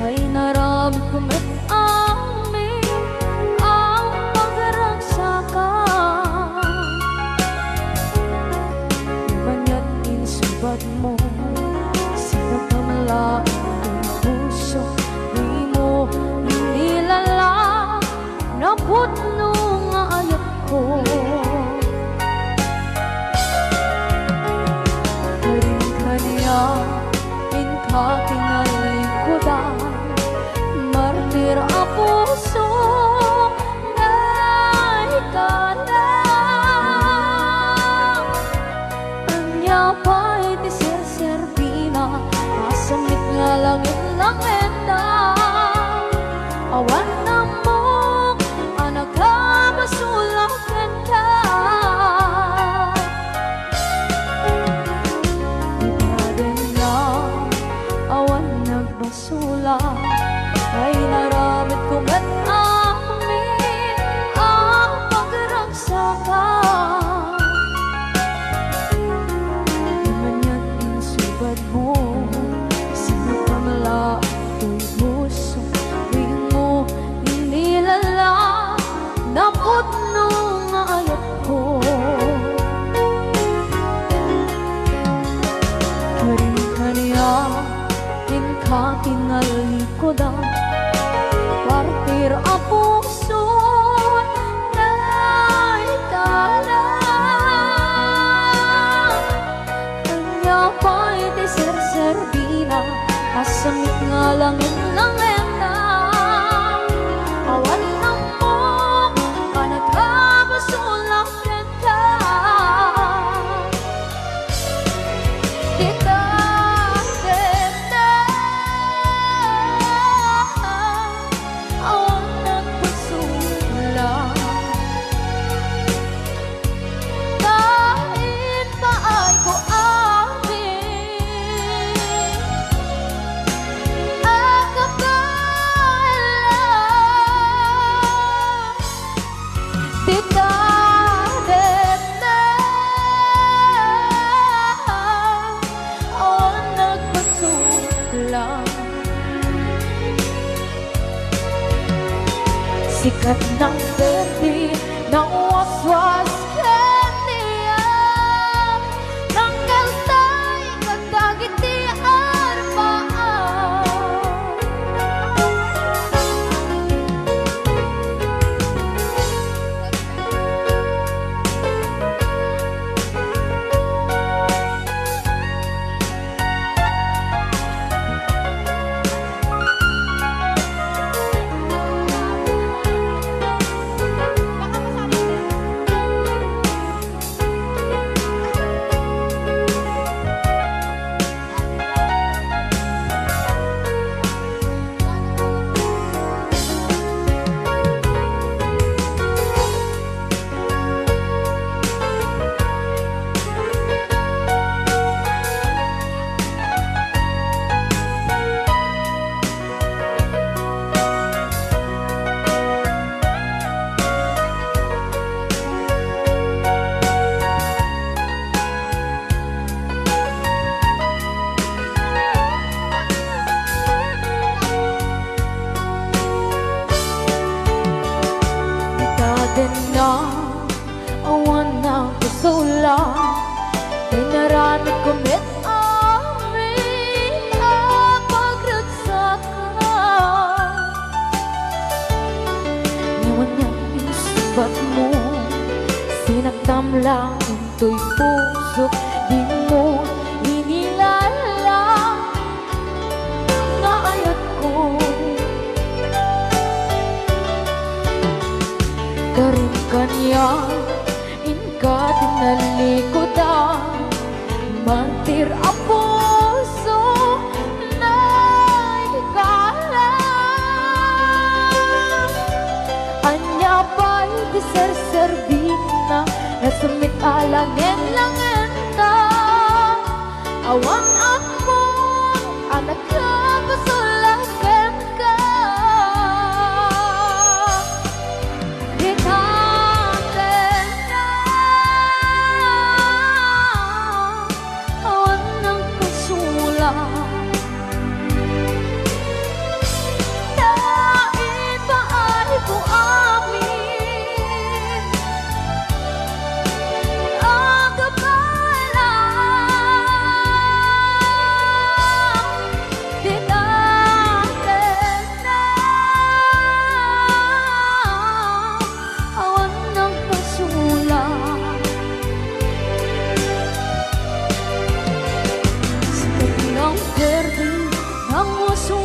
ay narami kumit amin ang pagragsakan. Banya't insubad mo sinagkamala ang puso, di mo inilala na putno nga ayat ko. Kakinalikudan, martir ang puso na ikalang. Anya pa'y tiserserpina, masamit nga langit-langit na. Awan na mo, anak ka, masulakan ka. Basula ay naramit kong at amin ang pagragsakan. Manya't insubad mo sinagkamala ito'y puso, di mo inilala na putno nga ayat ko. Karin-kaniya kakinalikudan, partir ang puso na ikalang. Kanya pa'y tiserserbina, asamit nga langit-langit na. Awan na mo, kanagkabasulakan ka. Sikat ng berde ng waswas kaniya, ng kalsay kagdagitian paan. Na awan na kusula, ay naramit kumit amin ang pagragsakan. Ngayon niyang insubat mo, sinagtam lang ito'y puso, di mo inilala na ayat ko. Karin kanya inka tinalikudan, mantir ang puso na ikalang. Anya pa'y tiserserbina, nasumit alangin-langin na. Awan ako, anak ka, pasulakan ka.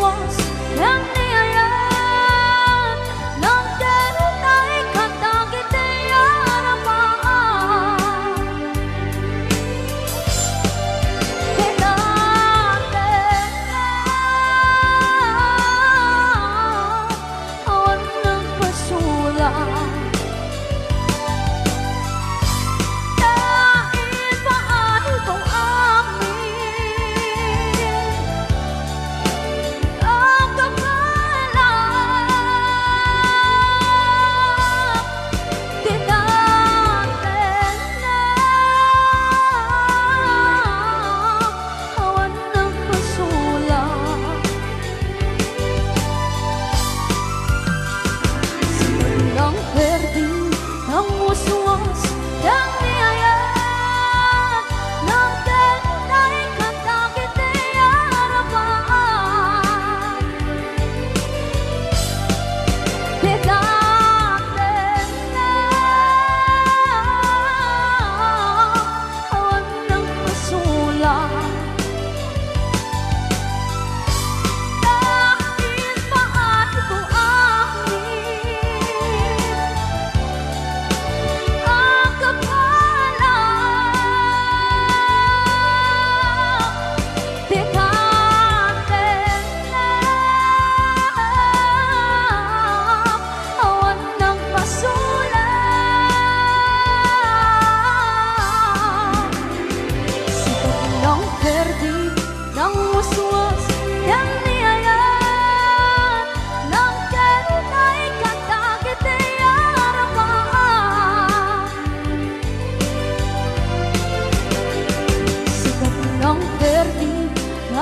muswas yang niayan nang kenutay katagit ayarapaan kinate awan ng pasulang dahil paano kung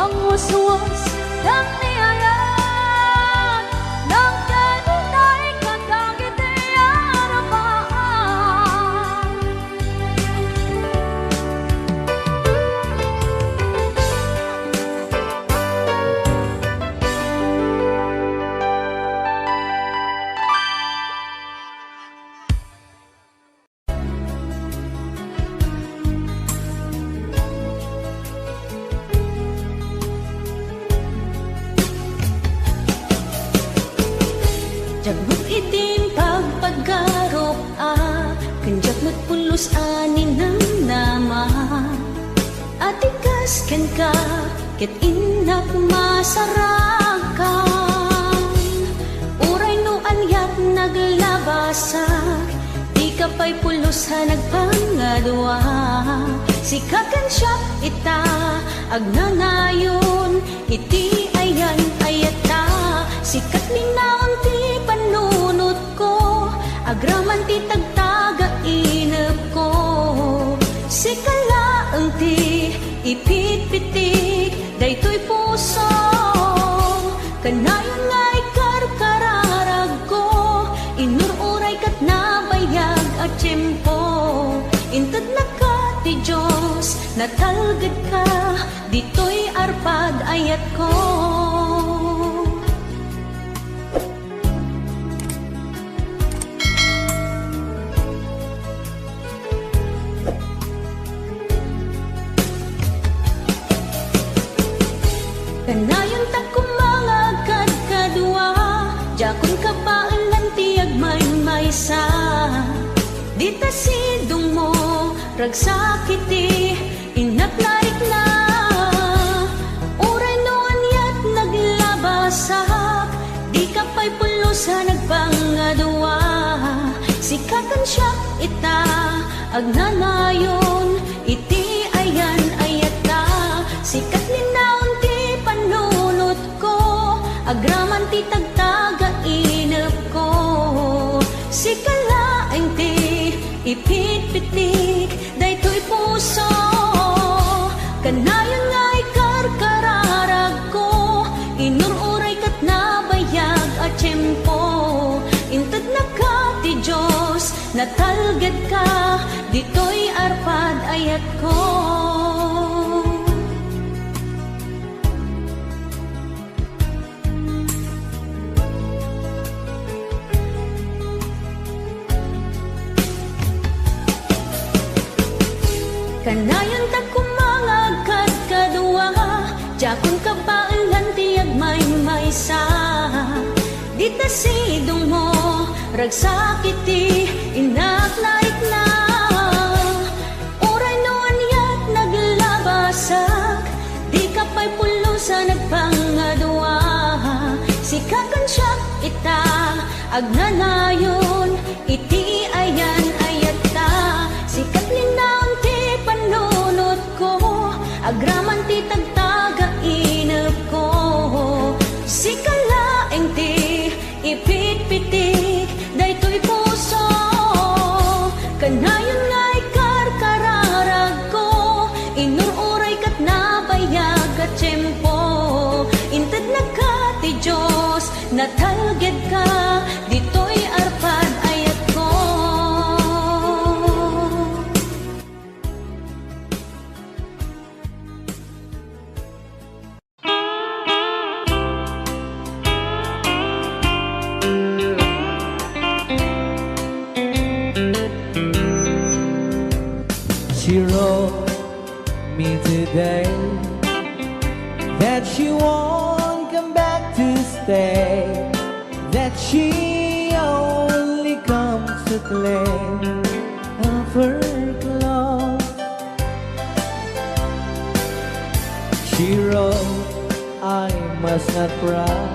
muswas yang niayan nang kenutay katagit ayarapaan Jagmut itim pagpaggarop kanjak mo't pulos ani ng nama atikas ken ka ket inak masarakan uray no anyat naglabasak di ka pa'y pulos ha nagpangadwa sikakan siya ita agnangayon iti ayan ayata sikat linaon ti panunot ko agraman ti tagtaga inep ko sikalaeng ti ipitpitik daytoy puso kanayon nga'y karkararag ko inururay kat nabayag at tiyempo inted na ka ti Diyos natalged ka ditoy arpad ayat ko kanayon ta kumangagad kadua jakon ka paalan ti agmaymaysa dita sidong mo ragsakiti inatlarik na uray no anyat naglabasak di ka pa'y pulos ha nagpangadwa sikakan siya ita agnanayon iti ayan ayata sikat linaon ti panunot ko agraman ti tagtaga inep ko sikalaeng ti ipitpitik daytoy puso kanayon nga'y karkararag ko inururay kat nabayag at tiyempo inted na ka ti Diyos natalged ka ditoy arpad ayat ko kanayon ta kumangagad kadua jakon ka paalan ti agmaymay maysa. Dita sidong mo, ragsakiti, inaklaik na. Uray noon yat naglabasak, di ka pa'y pulo sa nagpangadwa. Sikakan siya ita, agnanayon, iti ayan ayat ta. Sikat linaon ti panunot ko, agraman ti tagtaga inap ko. Sikalaeng ti ipit-pitik, daytoy puso. Kanayon nga'y karkararag ko, inururay kat nabayag at tiyempo. Inted na ka ti Diyos, natalged ka, dito'y arpad ayat ko. She wrote me today that she won't come back to stay, that she only comes to claim of her clothes. She wrote, I must not cry,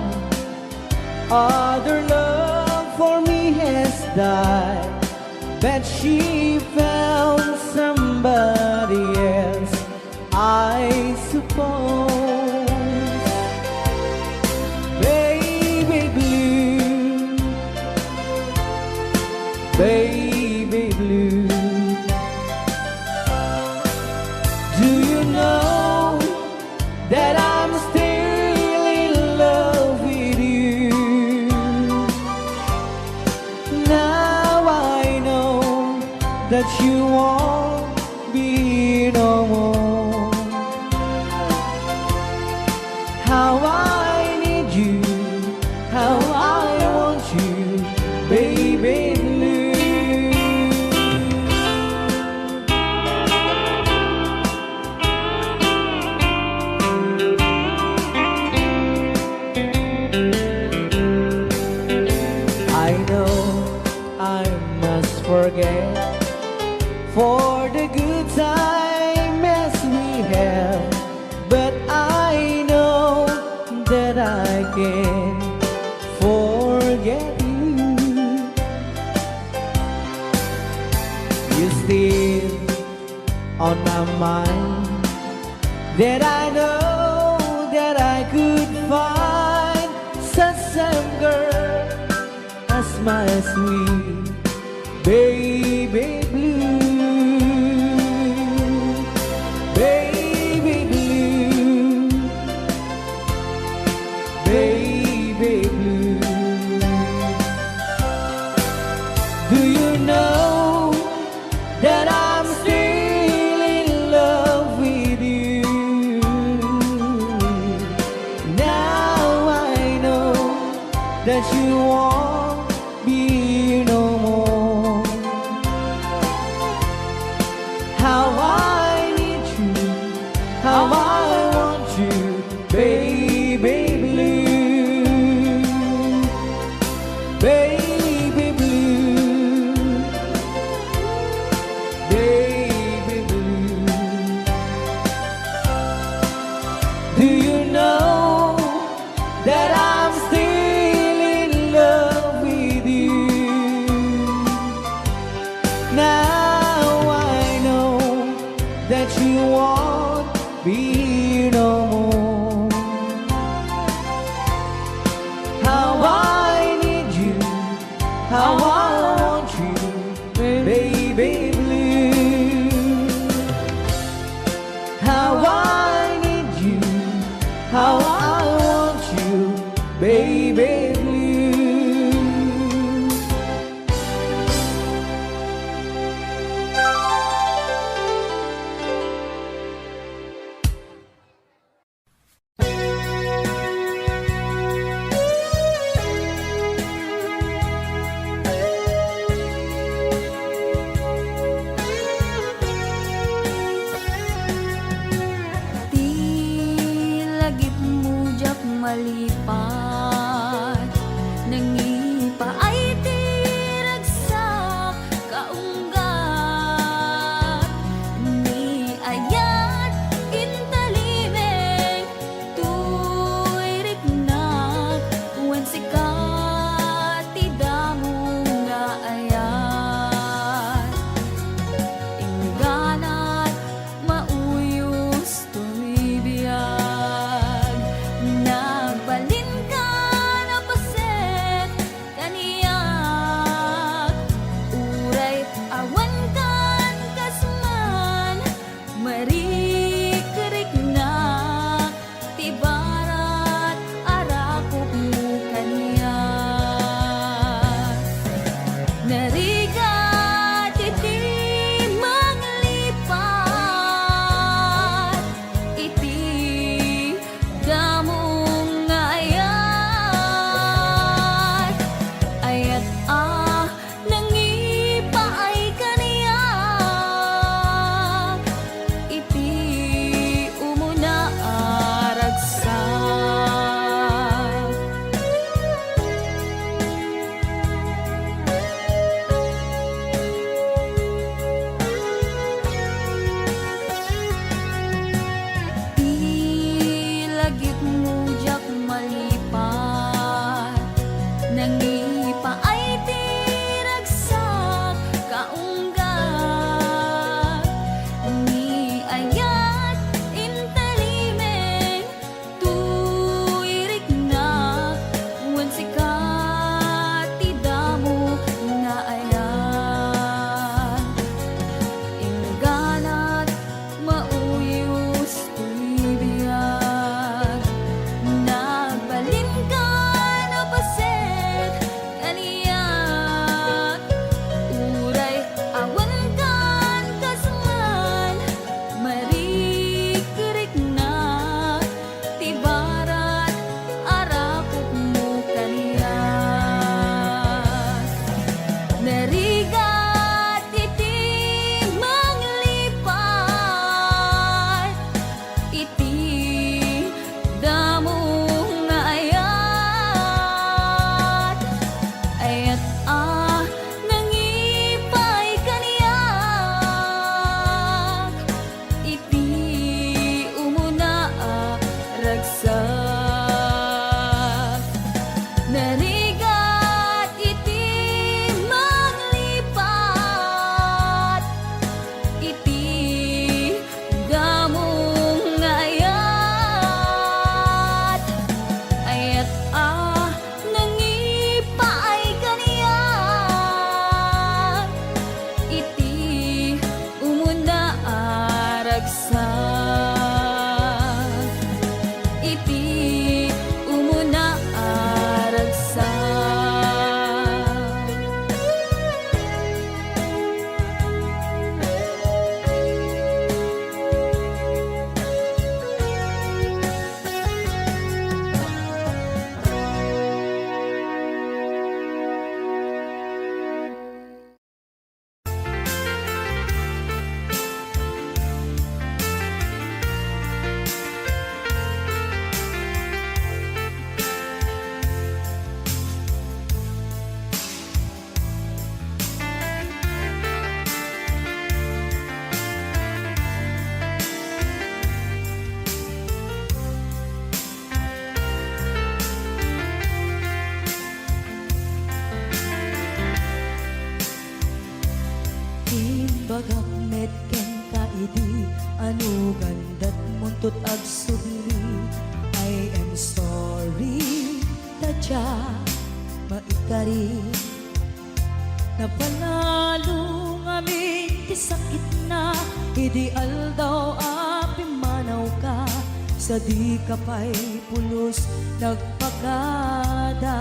other love for me has died, that she found somebody else, I suppose. Baby blue, baby blue, do you know that I'm still in love with you? Now I know that you won't be no more. How I need you, how I want you, baby blue. I know I must forget for the good time as we have, but I know that I can forget you. You're still on my mind, that I know that I could find such some girl as my sweet baby blue. Baby blue, baby blue, do you know that I'm still in love with you? Now I know that you won't be no more. How I need you, how I want you, baby blue, baby blue, baby blue. Do you know that I'm still in love with you? Now I know that you won't be no more. How I need you, how I want you, baby blue. How I need you, how I want you, baby blue. Di lagip mo jak malipas nangipa ay tiragsak kaunggat ni ayat intalimeng tuirik na wen sikat tidamo nga ayat ingganat mauyos tuibiyag nagbalin ka na paset kaniyak uray awan kan kasman marikerik na tibarat arakop mo kaniyak narigat iti manglipat iti damong ayat ayat nangipa ay kaniyak iti umuna aragsak ilagip mo jak malipat nangipa ay tiragsak kaunggat ni ayat intalimeng tuirik na wen sikat tidamo nga ayat ingganat mauyos tuibiyag nagbalin ka na paset kaniyak uray awan kan kasman marikerik na tibarat arakop mo kaniyak narigat iti manglipat iti damong ayat ayat nangipay kaniyak iti umuna ragsak narigat iti manglipat iti damong ayat ayat nangipa ay kaniyak iti umuna aragsak iti umuna aragsak Imbagak metken ka idi anu gandat muntut agsubli I am sorry tadya maikari napanalo ngamin ti sakit na ideal daw api manaw ka sa di ka pa'y pulos nagpagada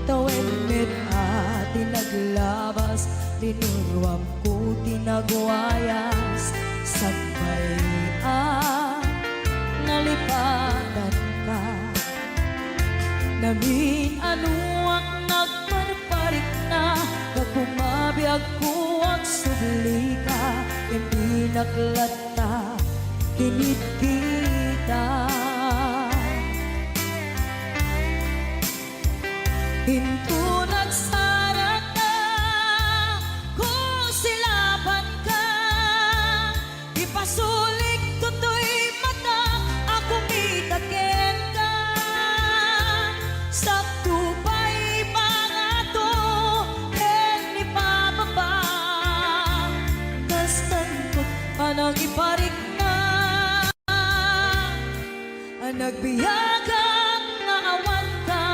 tawen met ati naglabas tinuruam ko tinagwayas sabay nalipatan ka namin anuak nagparparik na nagpumabiyag ko ang subli ka hindi naklata kinit kita Hinto nagsara ka, kung silaban ka, ipasulik tutoy mata, ako mitaken ka. Sakto pa'y pangato, ken ipababa, kastantot anang iparik na, ang nagbiyagang nga awan ka.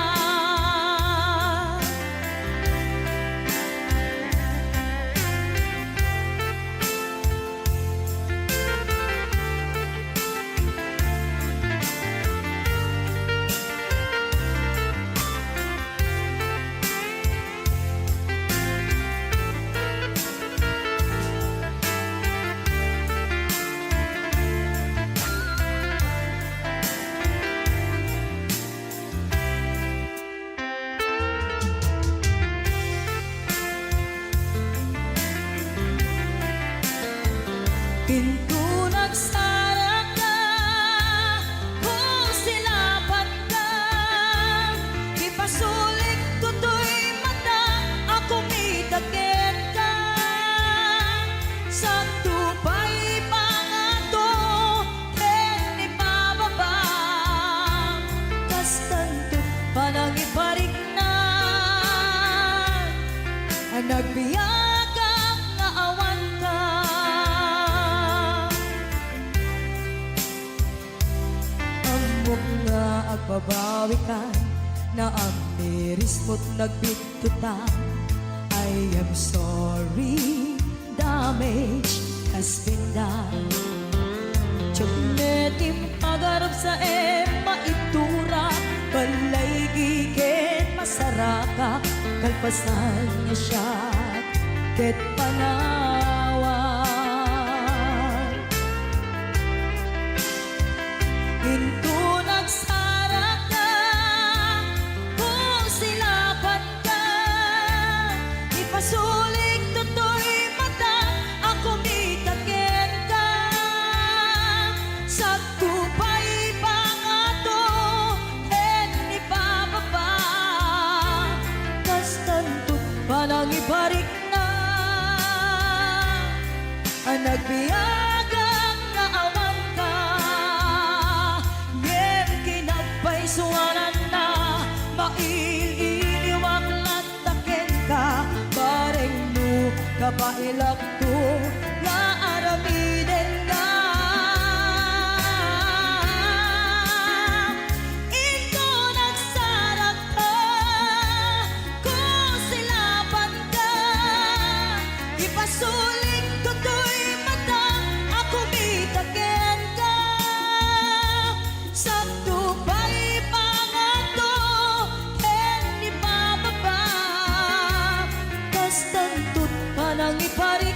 Pinto nagsara ka, kung silaban ka, ipasulik tutoy mata, ako mitaken ka. Sakto pa'y pangato, ken ipababa, kastanto panang iparik na, ang nagbiyagang nga awan ka. Amok nga agbabawi ka, na ang miris mo't nagbitutan. I am sorry, damage has been done. Tiyognetim pagarap sa maitura, balay gigit masaraka, kalpasan niya siya, ket panawan. Hinto nagsara ka, kung silaban ka, ipasulik tutoy mata, ako mitaken ka. Sakto pa'y pangato, ken ipababa, kastantot panang iparik na, ang nagbiyagang nga awan ka. Yen kinagpaisuanan na, maililiwag lantaken ka, bareng no kapailak to, nga aramiden ka. Ito nagsara ka, kung silaban ka, ipasulik tutoy mata, ako mitaken ka. Sakto pa'y pangato, ken ipababa, kastantot panang iparik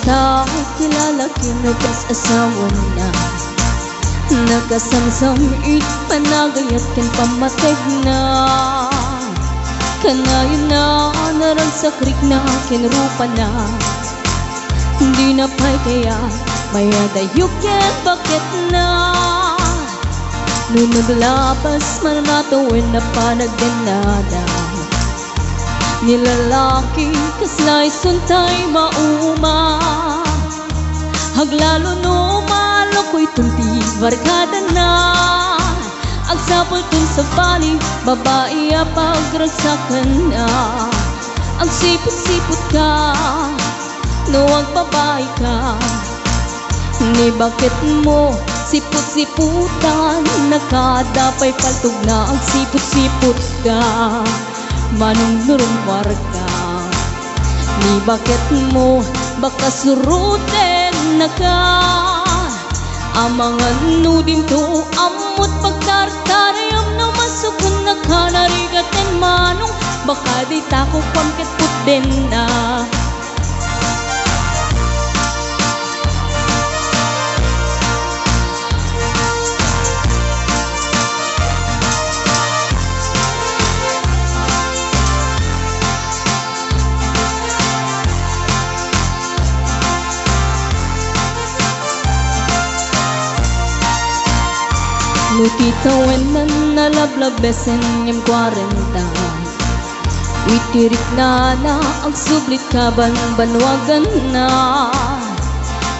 kita kilala kinugas asawa na nagasamsamit panagayat ken pamateg na kanayon na narang sa krik na kinrupa na hindi na pa'y kaya mayadayok ken bakit na nung naglabas manatawin na panagdanada nilalaki kaslay suntay mauma haglalo no maloko'y tumpi barkada na agsapol tun sa bali babae pagragsakan na ang sipot-sipot ka no ang babae ka ni bakit mo sipot-siputan nakadapay paltog na ang sipot-sipot ka manong nurumwar ka ni bakit mo baka suruten na ka ang mga nudim to amot pagtartarayam na masukun na ka narigaten manong baka di tako pangket puten na Nutitawen na nalablabesen yung 40 Witirik na ang sublit kaban banwagan na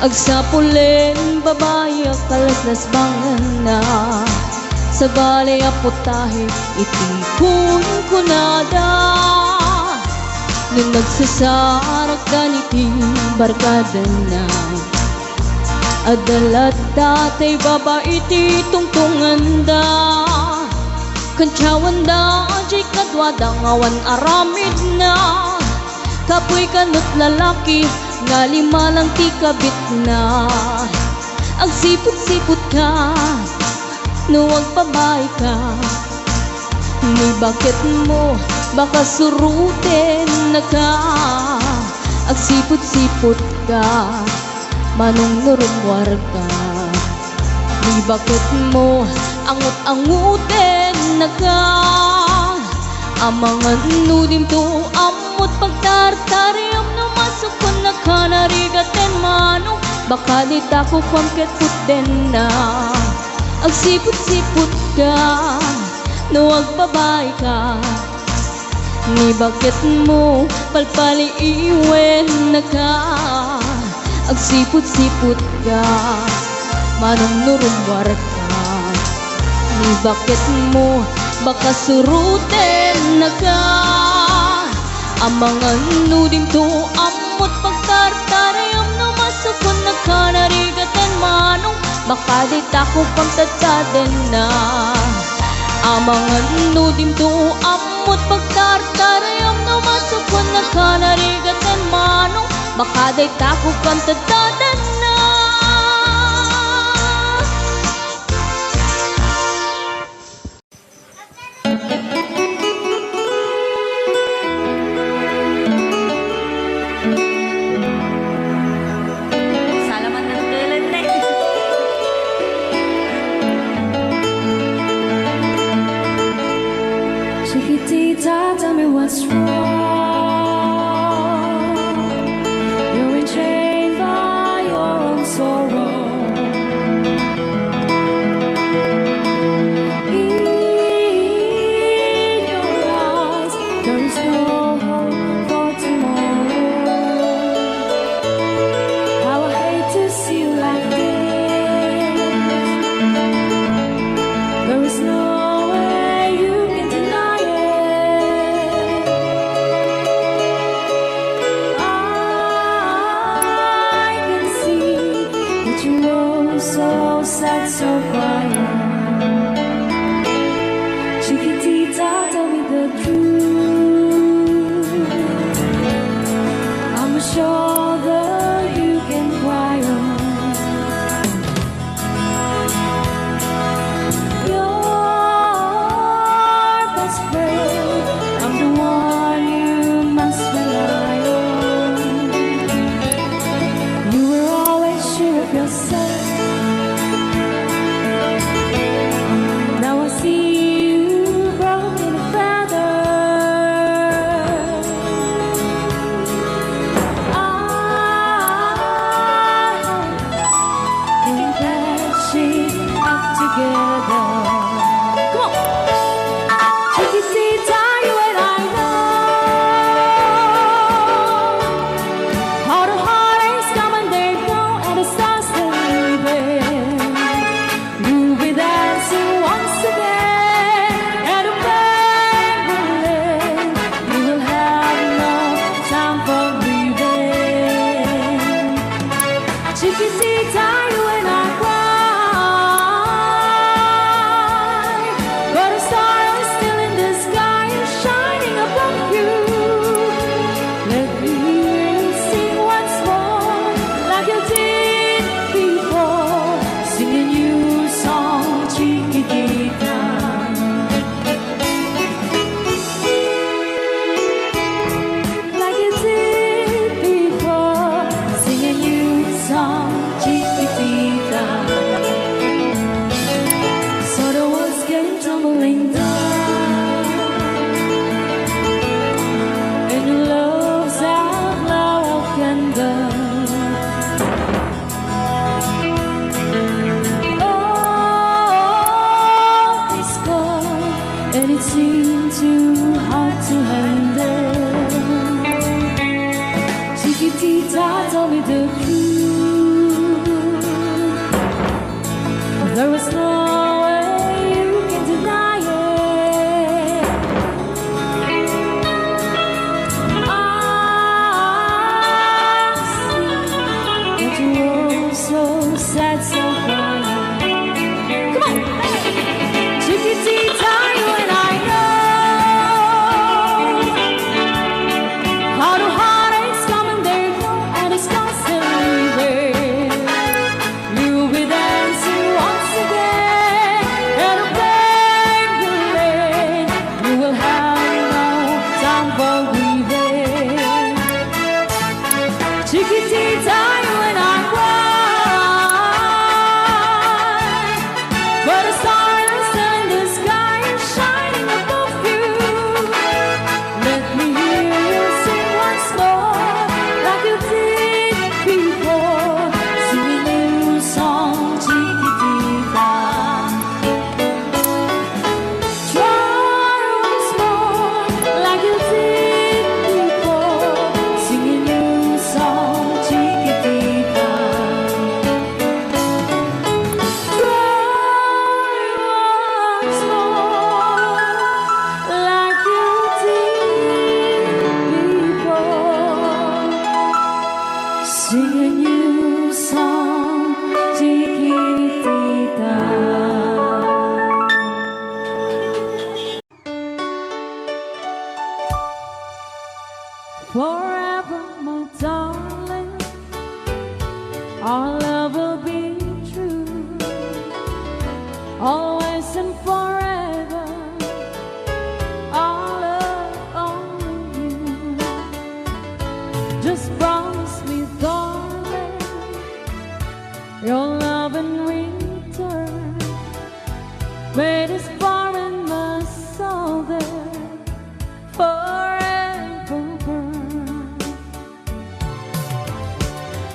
Agsapulen babae kalaslas bangan na Sa balay aputahe itikun kunada Nung nagsasarak ganiti barkada na Adalat datay babae ti tungtungan da Kantsawan da jay kadwadang awan aramid na Kapoy kanot lalaki nga lima lang ti kabit na Ang sipot-sipot ka no ang babae ka Ni bakit mo baka suruten na ka Ang sipot-sipot ka manong nurumwar ka Ni bakit mo angut-anguten na ka Ang mga nudim to amot pagtartariyam na masukon na ka narigaten manong baka di tako pangket puten na Ang sipot-sipot ka no agbabae ka Ni bakit mo palpali iwen na ka Ang sipot-sipot ka manong nurumwar ka Ni bakit mo baka suruten na ka Ang mga nudim to amot pagtartarayam na masukon na ka narigaten manong baka di tako pagtataden na Ang mga nudim to amot pagtartarayam na masukon na ka narigaten manong baka di tako pagtataden na Salamat ng kailan na Chiquitita, tell me what's wrong. You're enchained by your own sorrow. In your eyes, there is no hope for tomorrow. How I hate to see you like this. There is no way you can deny it. I can see that you were so sad, so quiet. Chiquitita, tell me the truth. I'm a shoulder you can cry on. Your best friend, I'm the one you must rely on. together. Come on. Chiquitita, you and I know how the heartaches come and they go, and the stars they leaving. You'll be dancing once again, and the band will end. You will have no time for breathing. Chiquitita, you and I cry, but a star is still in the sky and shining above you. Let me hear you sing once more, like you did before, sing a new song, Chiquitita. Like you did before, sing a new song, Chiquitita. So the walls came tumbling down, and your love's outlaw of candle. Oh, it's cold, and it seemed too hard to handle. Chiquitita told me the truth. There was no way you can deny it. I see that you were so sad, so crying. Come on, Chiquitita, you and I know how the heartaches come and they go, and the stars they leaving. You'll be dancing once again, and the band will end. You will have no time for grieving. Chiquitita, you and I cry, but a star is still in the sky and shining above you. Let me hear you sing once more, like you did before, sing a new song, Chiquitita. Try once more, like you did before, sing a new song, Chiquitita. Try once more, like you did before, sing a new song, Chiquitita. Forever, my darling, our love will be true, always and forever. Our love only you. Just promise me, darling, your love in return. Made us far in my soul there forever burn.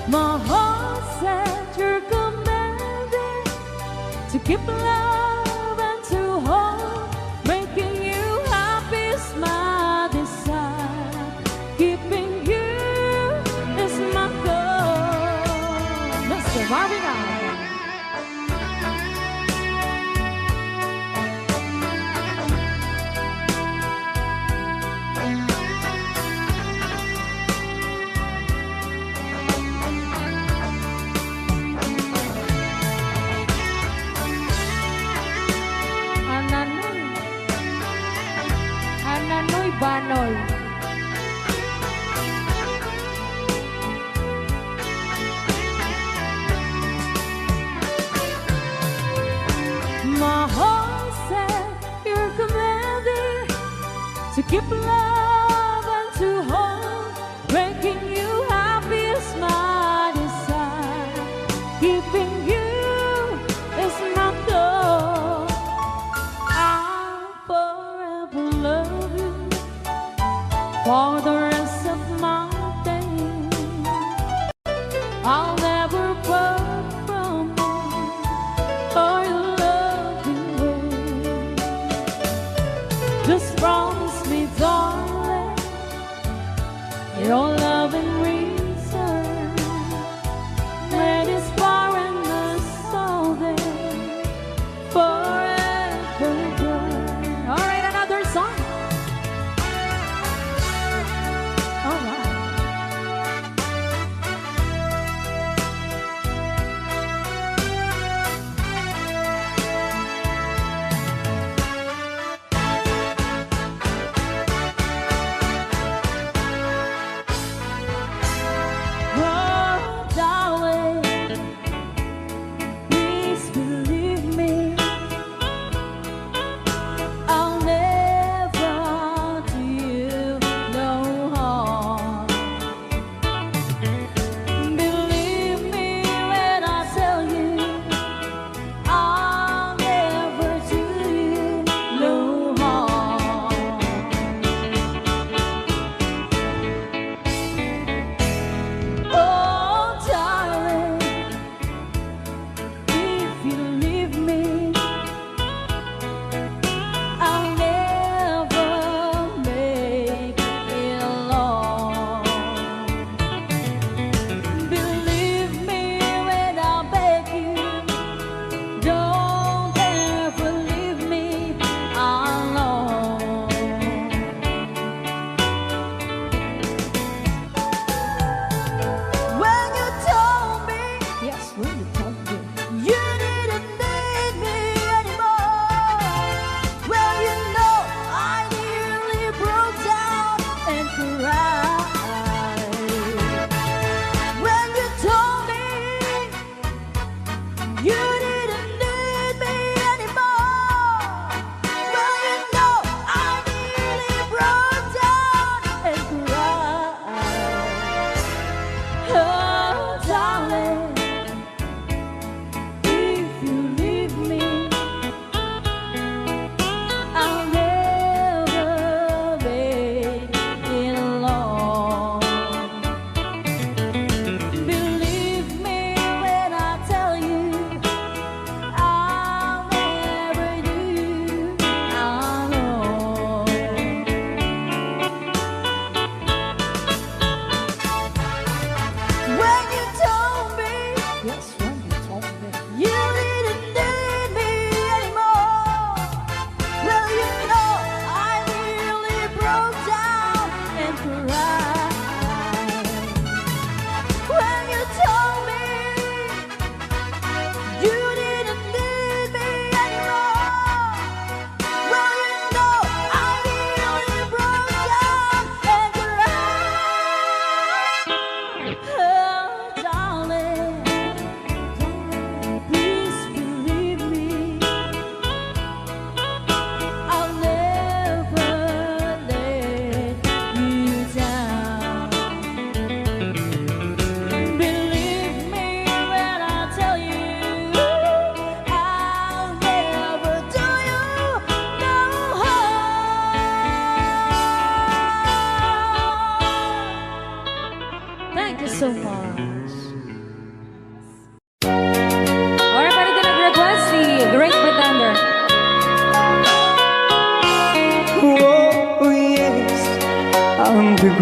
My heart said you're commanded to keep love and to hold, making you happy is my desire. Keeping you is my goal. Mr. Marvin Allen. Ananoy Banoy. My heart said you're commanded to keep love and to hold, making you happy is my desire. Keeping you is my goal. I'll forever love you for the rest of my days. I'll never part from you or your love.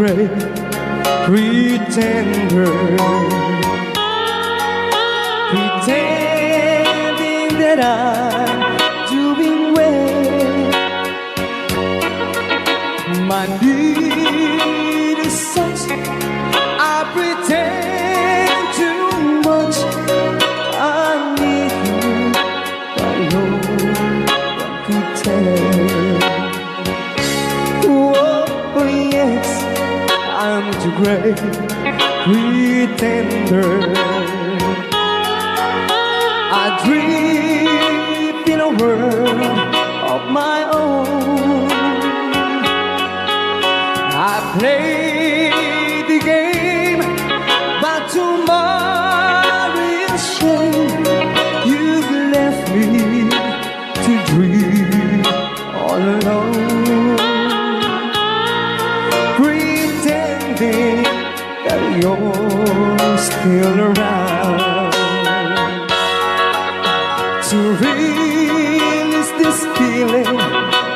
great pretender, pretending that I'm doing well. My need is such, I pretend too much. I need you, but no one could tell. Oh yes, I'm too great pretender. I dream in a world of my own. I play the game, but tomorrow is shame. You've left me to dream all alone, pretending that you're still around. To release this feeling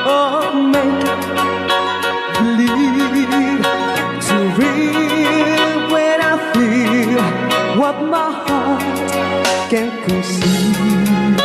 of make-believe, to real when I feel what my heart can conceive.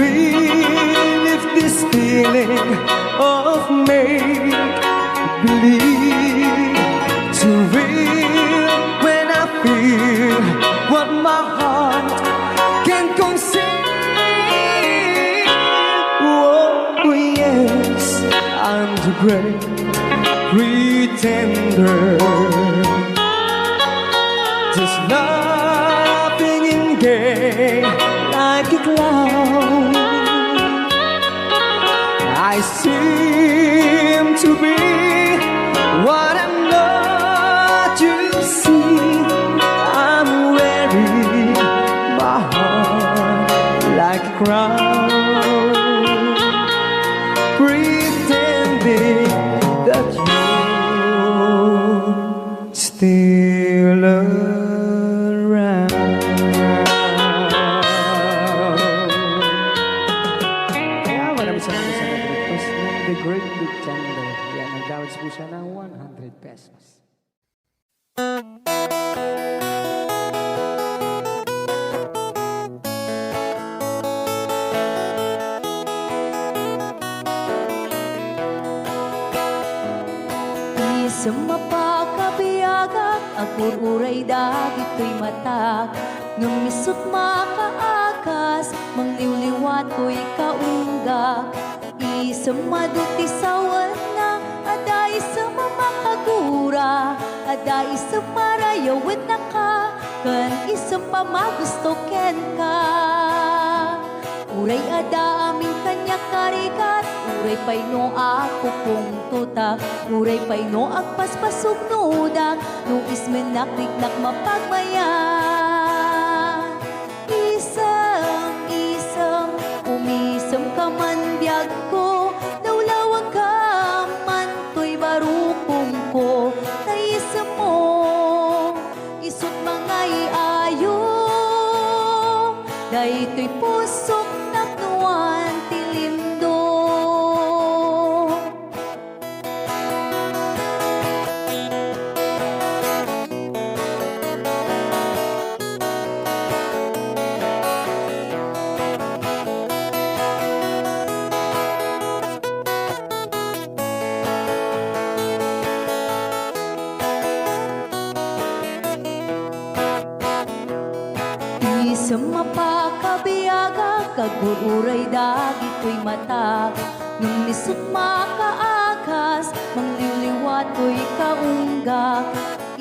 Relive this feeling of make-believe, to real when I feel what my heart can conceive. Oh yes, I'm the great pretender, just laughing in gay like a clown. I seem to be what I'm not, you see. I'm wearing my heart like a crown, pretending that you're still around. Maraming salamat sa nag-request ng The Great Pretender. Yan, nag-downs po siya ng 100 pesos. Sa mapakabiyagak, agur-uray dagit ko'y matak. Nung misut makaakas, mangliwliwat ko'y kaunggak. Isang maduti sawan na, ada isang mamakagura, ada isang marayawit na ka, kan isang pamagustoken ka. Uray ada aming kanya karigat, uray pa'y no ako pong tutak, uray pa'y no agpaspasog nudak, no ismenakliknak mapagmayan. Isang, umisam ka man biyag ko, naulawag ka man to'y barukong ko, taisam mo, isut mga iayo, dahi to'y pusok naknuan tilindo. Sa mapakabiyaga, kagururay dagit ko'y mata. Nung nisut makaakas, mangliliwat ko'y kaunggak.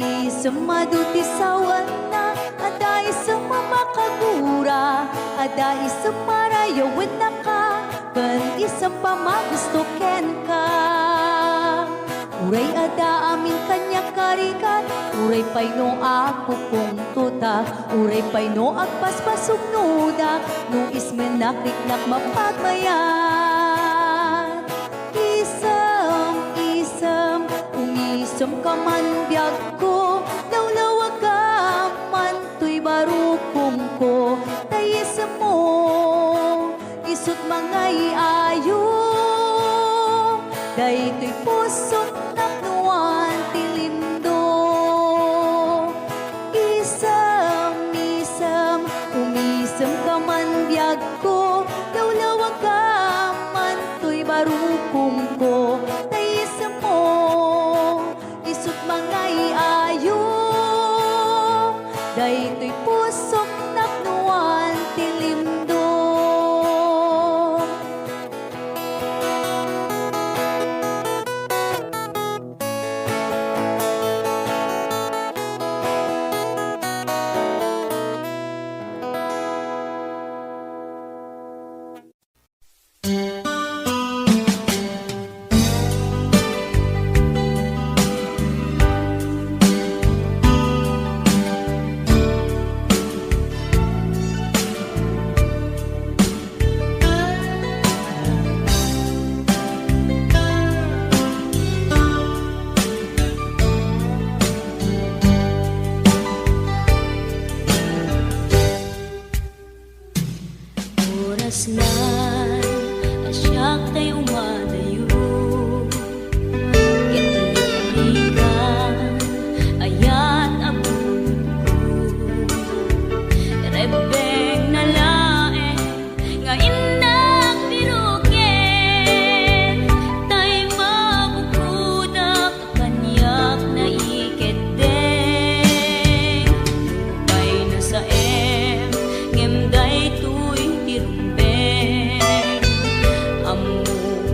Isang maduti sawan na, ada isang mamakagura, ada isang marayawin na ka, kan isang pamagustoken ka. Uray ada amin kanya karikat, uray pay no ako kong tuta, uray pay no agpaspasog nuda, no ismen nakiknak mapagmayan. Isam, umisam ka man biyag ko, lawlawag ka man to'y barukong ko, tayisam mo, isut mangay ayo, day to'y pusong naknuan tilindo. Isam, umisam ka man biyag ko, lawlawag ka man to'y barukong ko, tayisam mo, isut mangay ayo, day to'y pusong naknuan tilindo. Oras na asyak tayo umadayo, italikan ayat abun ko, rebeng na lae nga inak biruken, tay mabukudak kanyak na iketeng, lupay na sa ngemday tuy tirumbeng, amuk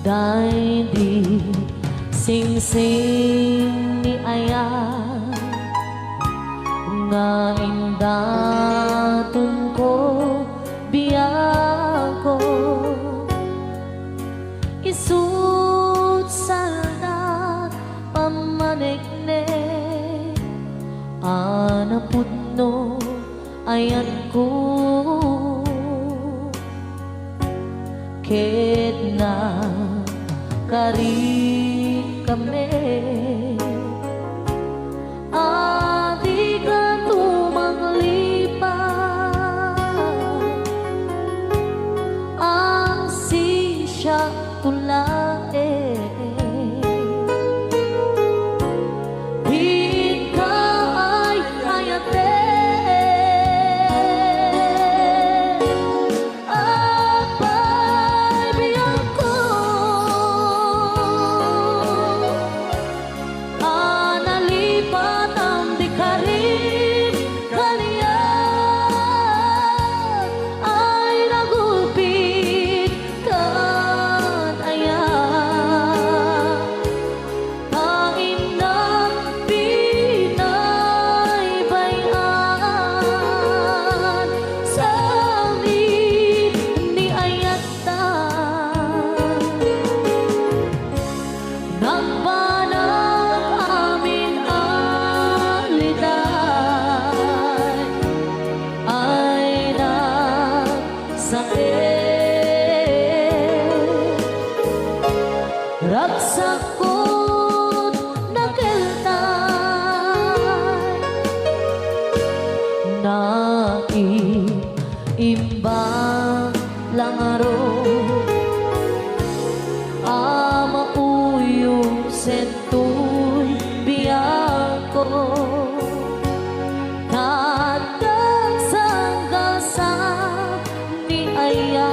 Dahil sing-sing ni Aya nga indatun ko biyako isut salda pamanikne anaputno ayan ko ket na kari kami adi ka tumanglipat ang sisya tulae di ka ay hayate apay biyang ko analipat ang di ka rin kaliyan ay nagulpit kan ayan kain ng pinaybayan sa amin ni Ayatan nagbanang amin aliday ay nagsakit ragsakot nakeltay naiimbang lang aro amauyong sentoy biyako tatag sanggasa ni Aya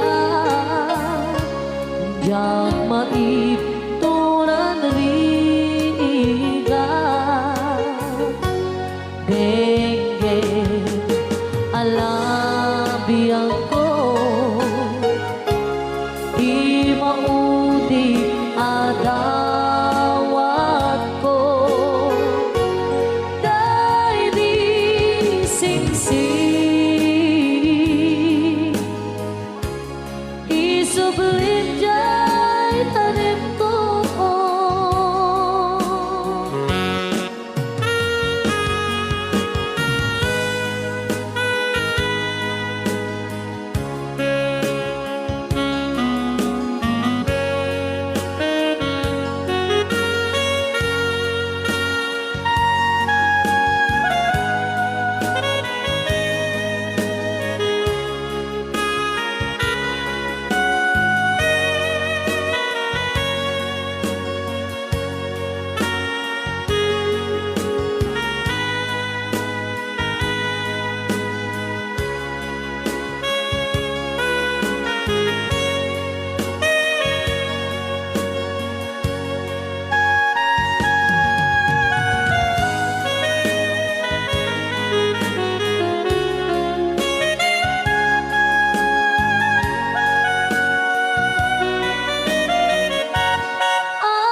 yang maiptunan riga denge alabiyang ko di maudi adawat ko dahil di singsing isublim jay tanim ko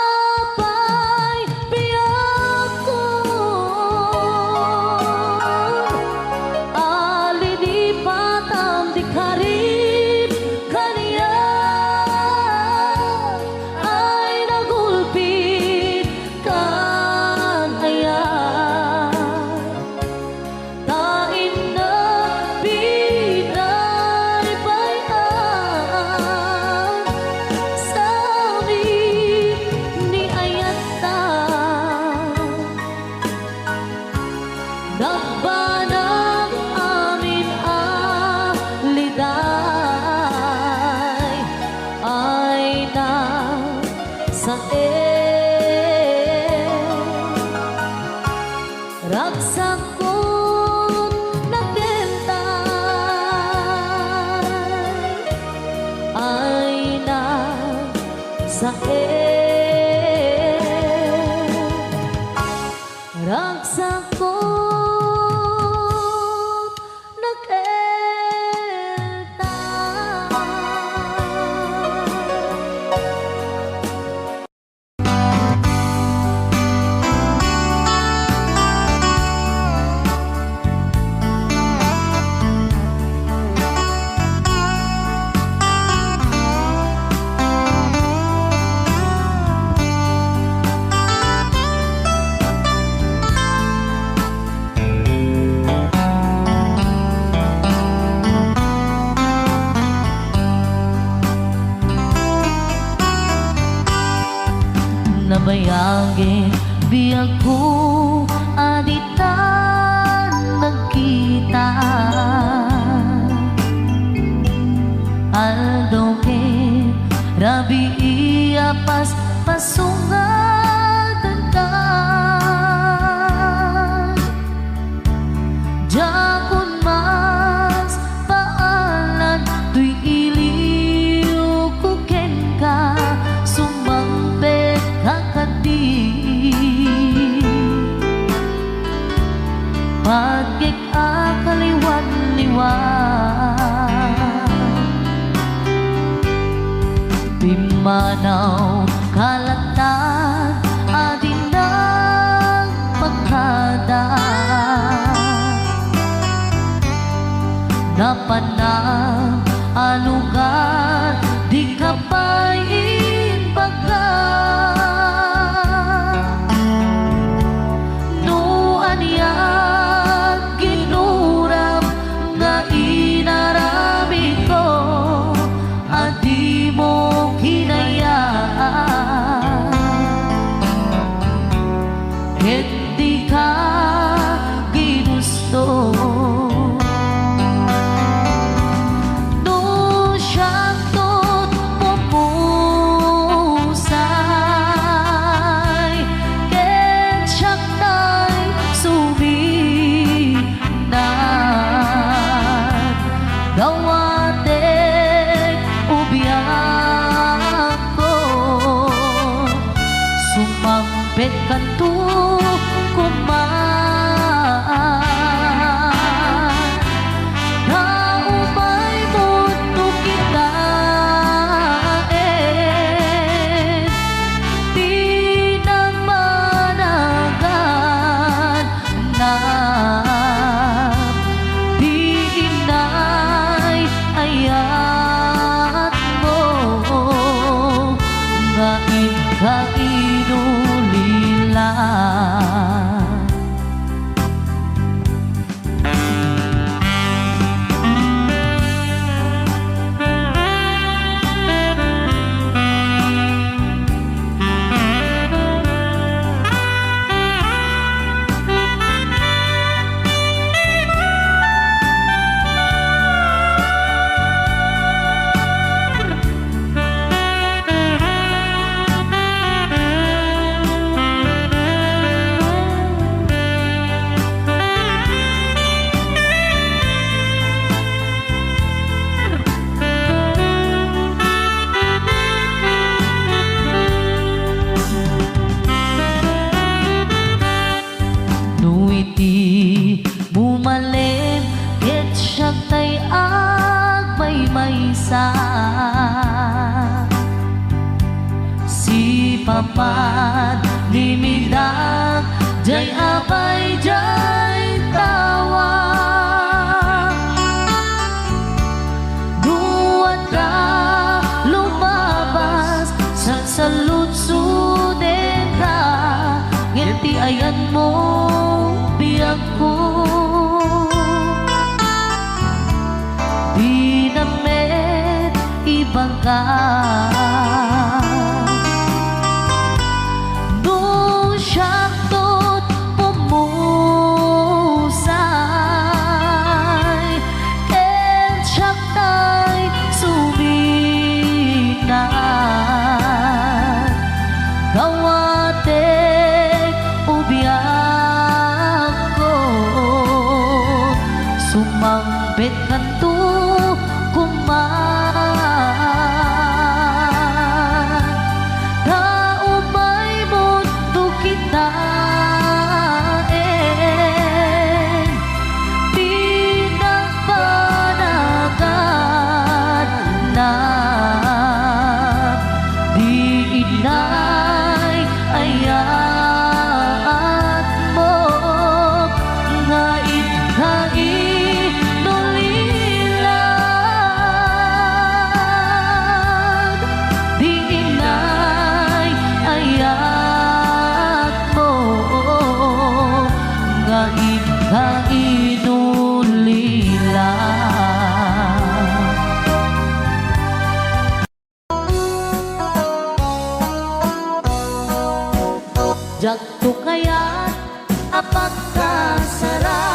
apay biyako alilipat ang di ka rin kaniyan ay nagulpit kan ayan kain ng pinaybayan sa amin ni Ayatan nagbanang amin aliday ay nagsakit ragsakot nakeltay ay nagsakit ragsakot nakeltay ako aditan nagkita Aldo ke rabi iya pas pasungatan ka Jakun mas paalan tuy iliw kuken ka Sumangpet kakadi Pagkik akaliwan-liwan Pimanaw kalatag adin ng pagkada Napanang alugar di kapay inbaga No aniyag ginuram nga inarami ko Adi mo hinayaan Hindi ka ginusto No siyang tot pumusay Ken siyang tay suminan Gawatek ubiyang ko Sumampet kanto kumaan Naumay mundo kita Di na managan na Di inay ayat mo Nga ikainulilan Nuiti bumalin ket siyag tay agmaymaysa Si papat limidak jay apay jay tawa Duwan ka lumabas sa saludsuden ka Ngiti ayan mo biyag ko Di namet ibang ka No siyang tot pumusay Ken siyang tay suminan Gawatek ubiyag ko Sumampet kanto kumaan Naumay mundo kita Di na panagan na Di inay ayat mo Nga ikainulilan Jakto kaya't apagkasara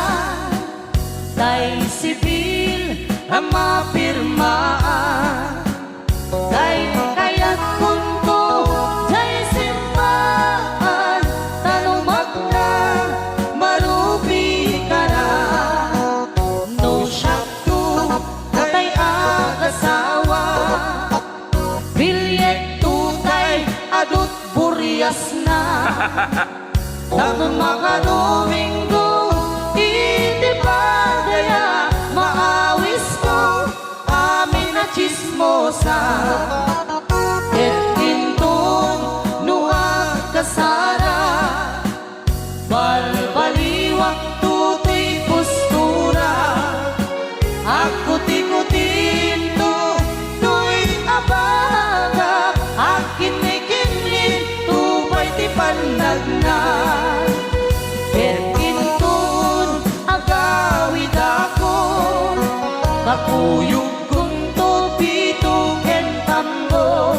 tay sibil ang mapirmaan. tay kaya't kunto tay simbahan talumak na Marubi ka na, no syakto tay agasawa bilyet tutay adut buryas na. Tanong makadominggo, iti pa daya maawis ko, amin na chismosa. ket kinton nuag kasara Balbaliwak tutoy postura, ako tikutin to, to'y abaga, akin ay kinlin, tupay ti panagna. ket kinton Agawid ako, kakuyog kung to pito ken tambo,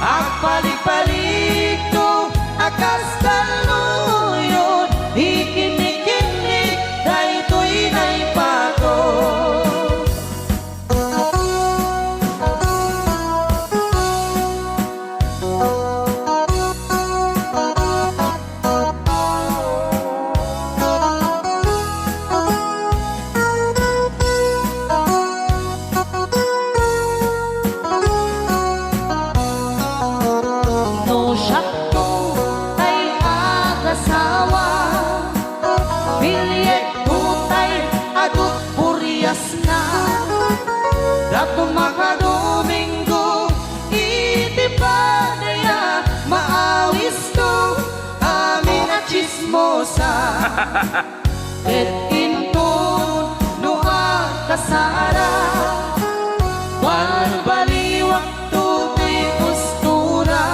agpalik-palik to, akas kaluyon, ikinik-kinik, daytoy naipato. no syakto tay agasawa bilyet Tutay adut buryas na, dato makadominggo, iti pa daya maawis to, amin na chismosa. ket Inton nuag kasara, balbaliwak tutoy postura,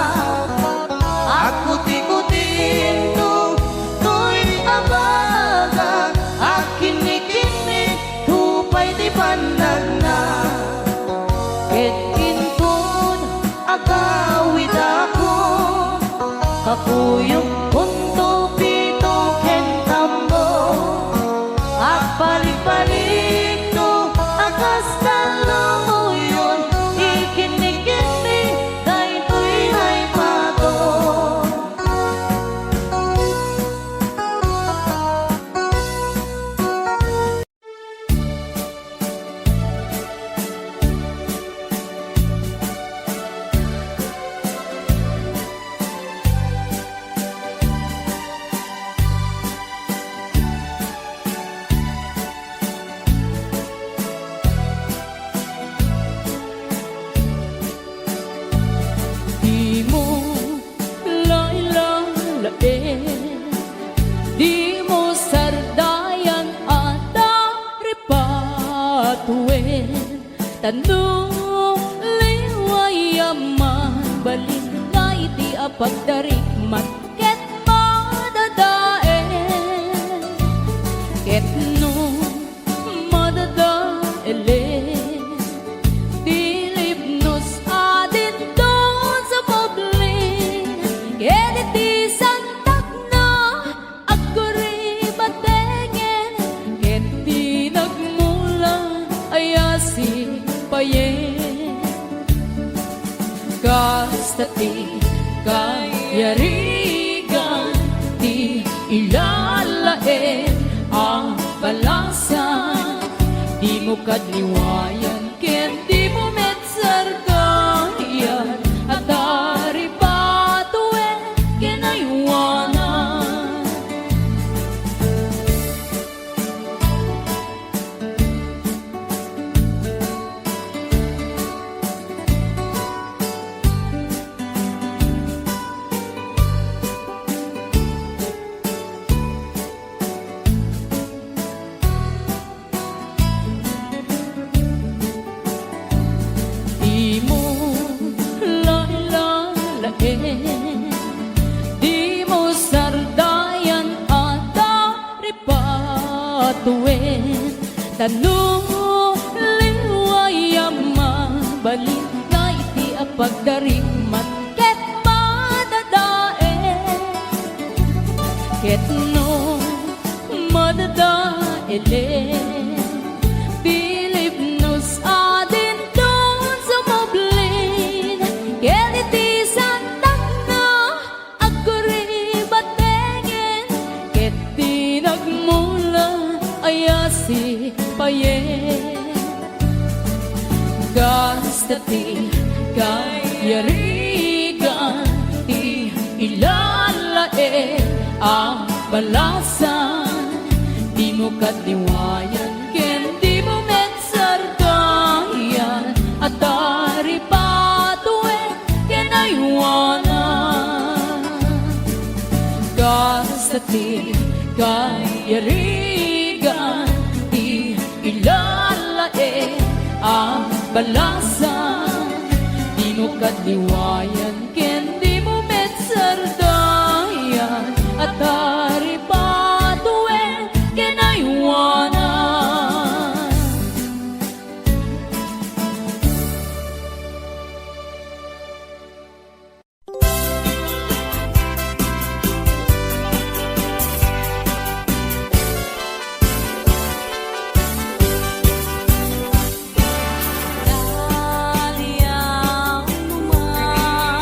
ako tikutin to, to'y abaga, akinik-inik, tupay di panagna. ket kinton Agawid ako, kakuyog kunto pito ken tambo, agpalik-palik to, akas kaluyon, ikinik-inik, daytoy naipato. Di mo lailalain, di mo sardayan at ripatuin. Tanong liwayaman, balik na iti apagdarikmat, ket madadaen. Ket no madadaelen, dilipnos adin doon sa publik, ket iti santak na agkuri batengen, ket di nagmula ayasi payen. Kasta ti kayarigan, ti ilalaen ang balasan, di mo kadliwayan, ken di mo metsargayan, at dari patuen kinaywanan. Di mo lailalain, di mo sardayan at ripatuin. Tanong liwayaman, balik na iti apagdarikmat, ket madadaen. Ket no madada ele Bilib nos adin don sa moblin Ket iti santak na aguri batengen Ket di nagmula ayasi payen Gastati kayarigan ti ilalae ang balasan Di mo katiwayan ken di mo metsardayan At dari patuen ken aywanan Gastati kayarigan ti ilalae ang balasan Di mo katiwayan ken di mo metsardayan At dari patuen ken aywanan Daliang naman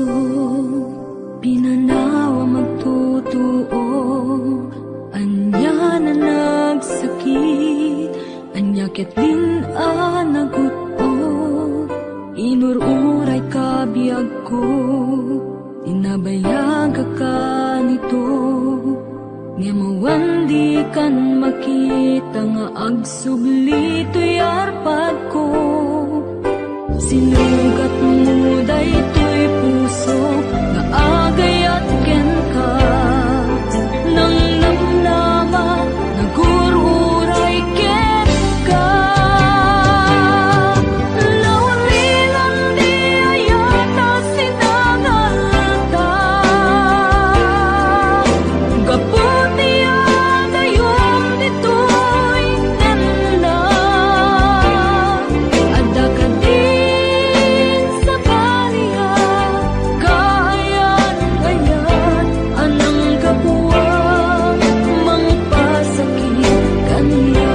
puso, pinanawa magtutuo. Anya na nagsakit, anya ketlin naguto. Inururay kabiyag ko, inabayag ka nito. Nga mawandi kan makita nga agsubli to'y arpad ko. Sinugat mo daytoy puso nga agay at ken ka. Nang namnama nagururay ken ka. Laulilan di ayata sinangalta. Gaputi adayom ditoy nanda. Adda ka din sa baliya, kayan-kayan anang kapuwang mangpasakit kaniya.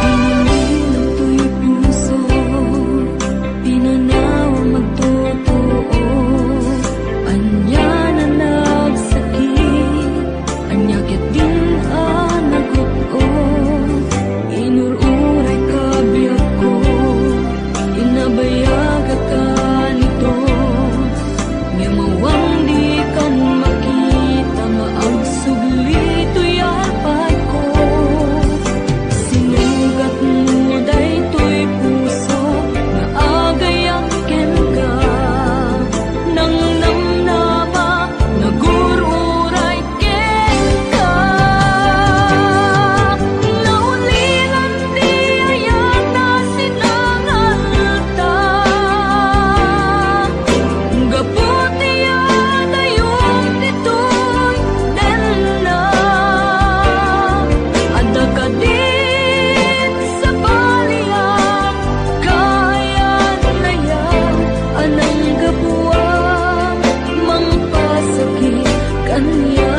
Pinililang to'y puso, pinanawa magtotoo. Anya na nagsakit, anya ket din naguto. Inururay kabiyag ko, inabayag ka nito. Nga mawang di kan makita, maagsubli to'y arpad ko. Sinugat mo daytoy puso nga agay ang ken ka. Nang namnama nagururay ken ka. Naulilan di ayata sinangalta. Gaputi adayom ditoy nanda. Adda ka din sa baliya, kayan-kayan anang kapuwang mangpasakit kaniya.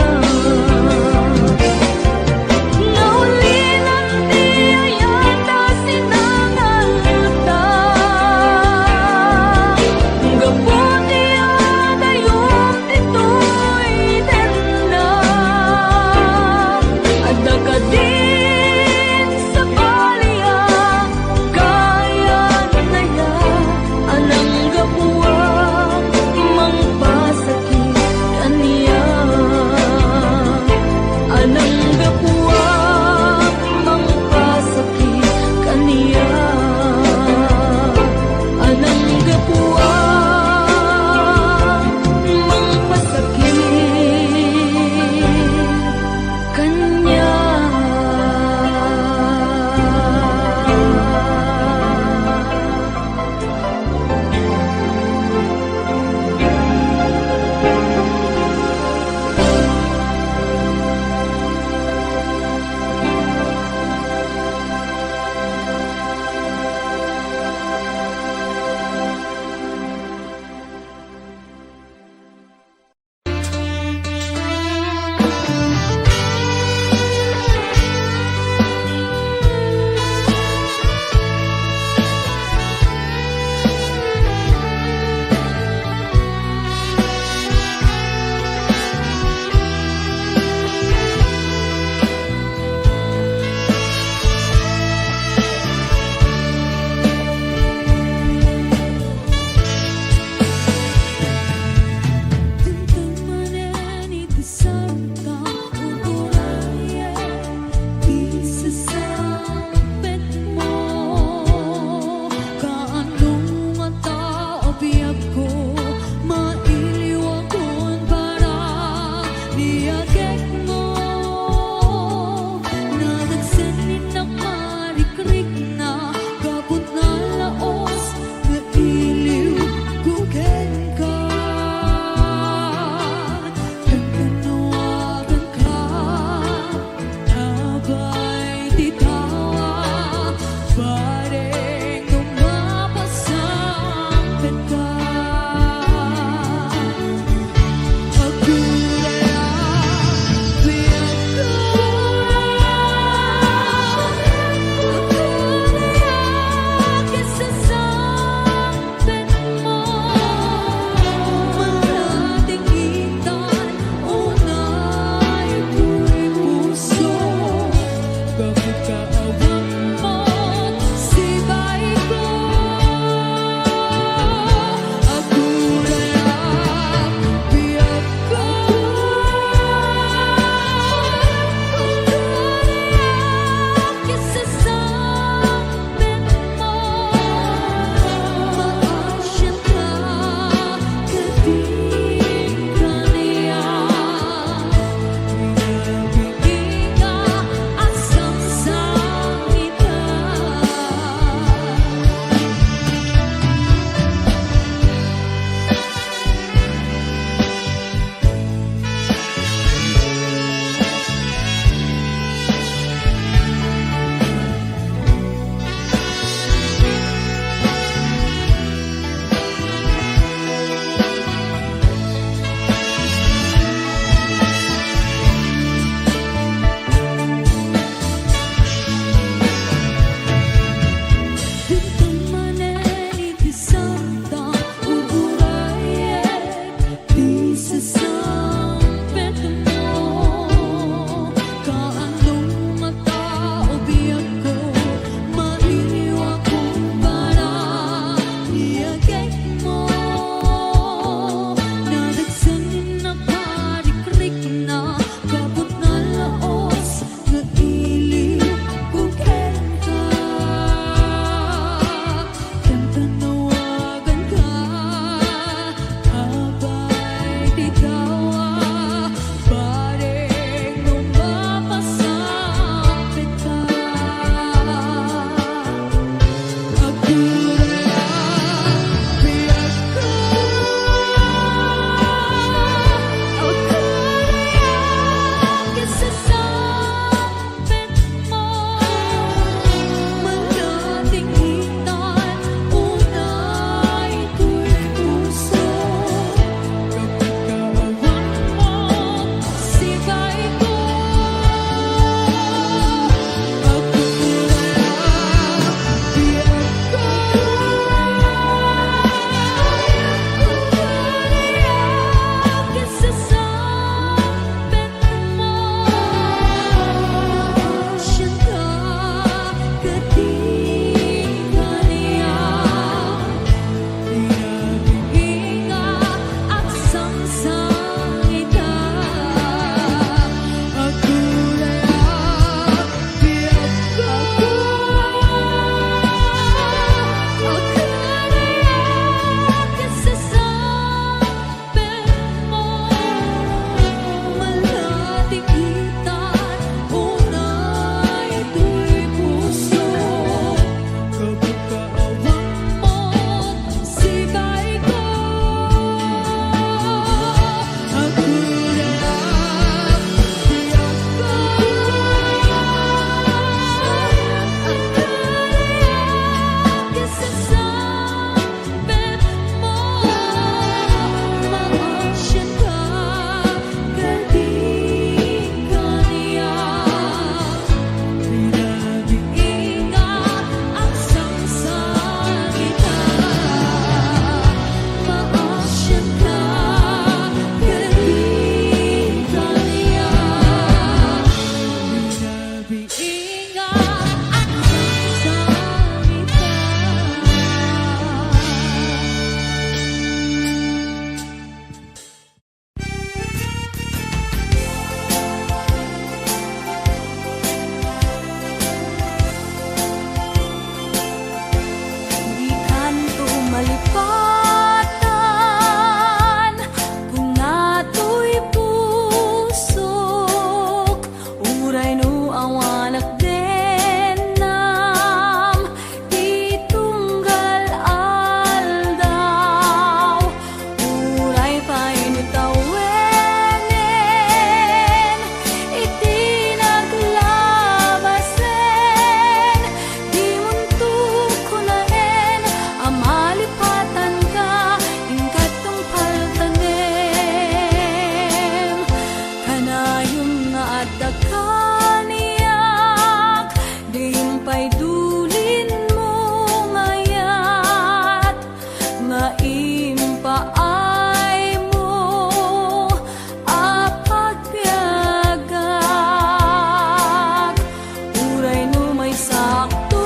Naulilan di ayata sinangalta. Gaputi adayom ditoy nanda. Adda ka din sa baliya, kayan-kayan anang kapuwang mangpasakit kaniya. Anang kapuwang mangpasakit kaniya. Anang kapuwang mangpasakit kaniya. dakaniyak, diimpay dulin mo ngayat, nga impaay mo apagpiagak. Uray no may sakto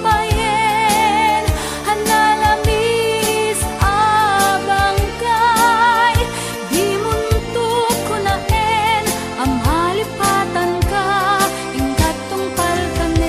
payen, hanalamis abang kay, di muntok ko naen, amhalipatan ka, ingkat tungpal kanem.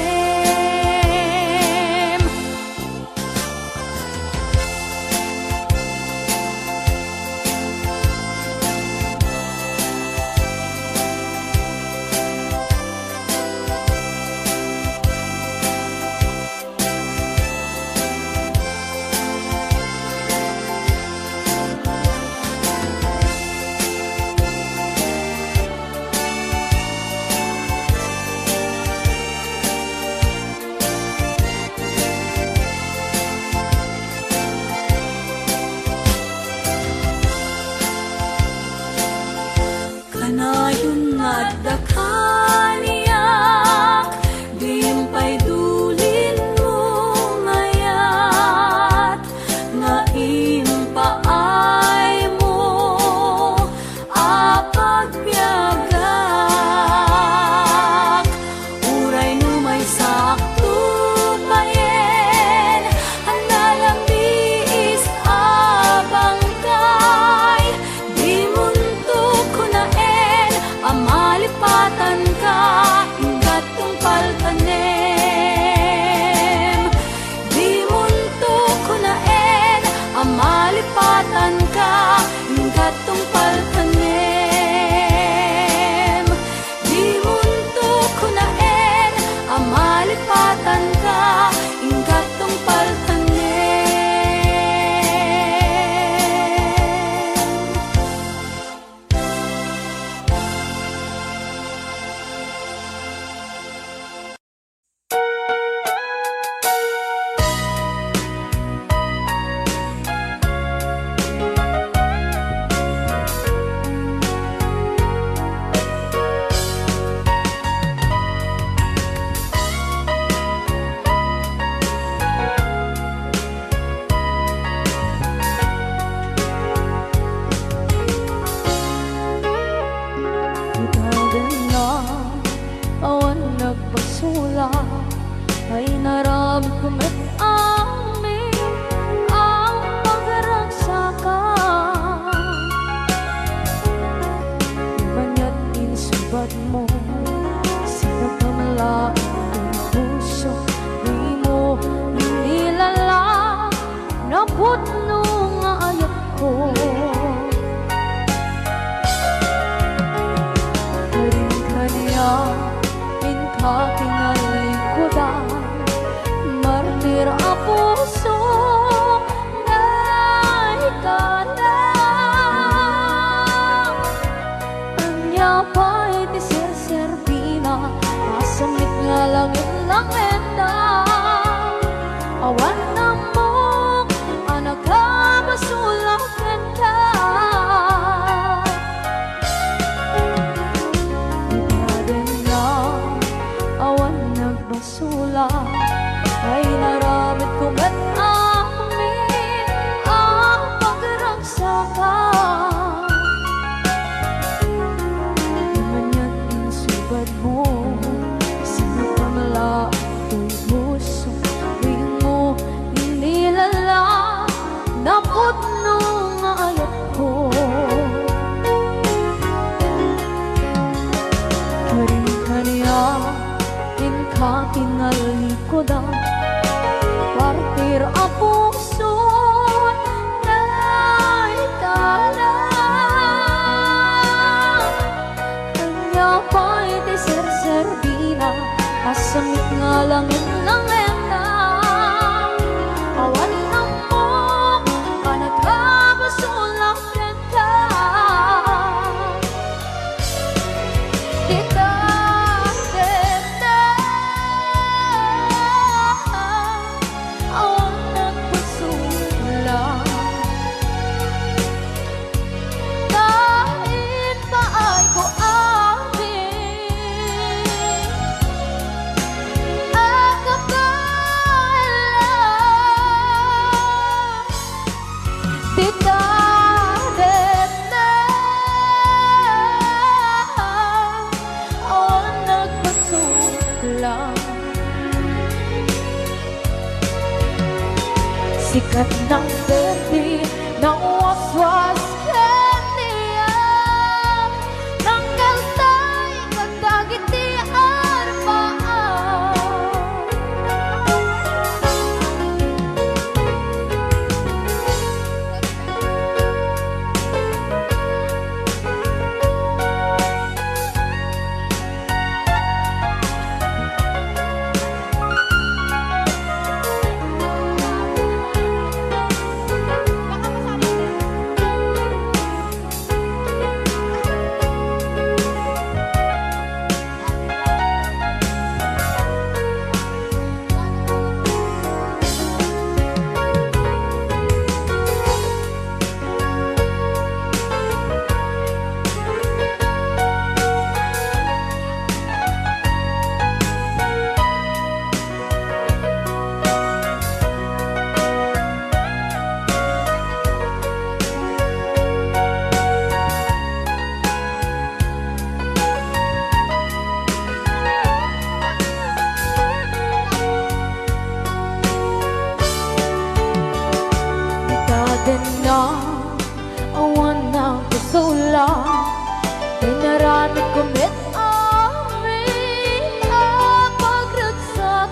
Kanayon nga dakaniyak, diimpay dulin mo ngayat, nga impaay mo apagpiagak. Uray no may sakto payen, hanalamis abang kay, di muntok ko naen, amalipatan ka, ingkat tungpal kanem. Di muntok ko naen, amalipatan ka, ingkat tungpal kanem. Di muntok ko naen, amalipatan ka, ingkat tungpal kanem. Itagan na awan nagbasula, ay narami kumit amin ang pagragsakan. Banya't inisubad mo, sinag na malaking ang puso, di mo inilala, naputno nga ayat ko. Minka kinalikudan, martir ang puso na ikalang. Anya pa'y tisir-serbina, masamit nga langit-langit na. Awan na mo, anak ka, basulakan ka. Basula, ay naramit ko ba't amin ang pagragsakan. Manya't insubad mo, sinapamala ang puso, di mo inilala, naputno nga ayat ko. Karing-kaniya kinalikodan, partir ang puso na ikalang. Kanya pa'y tisir-serbina, asamit nga langit-langit na. Awan na mo, anak ka, basulakan ka. Kahit pa ay ko amin Sikat ng berde, ng waswas kaniya, ng kaltay, kagdagiti arpaan. Na awan ng kusula, inarami kumit amin ang pagragsakan.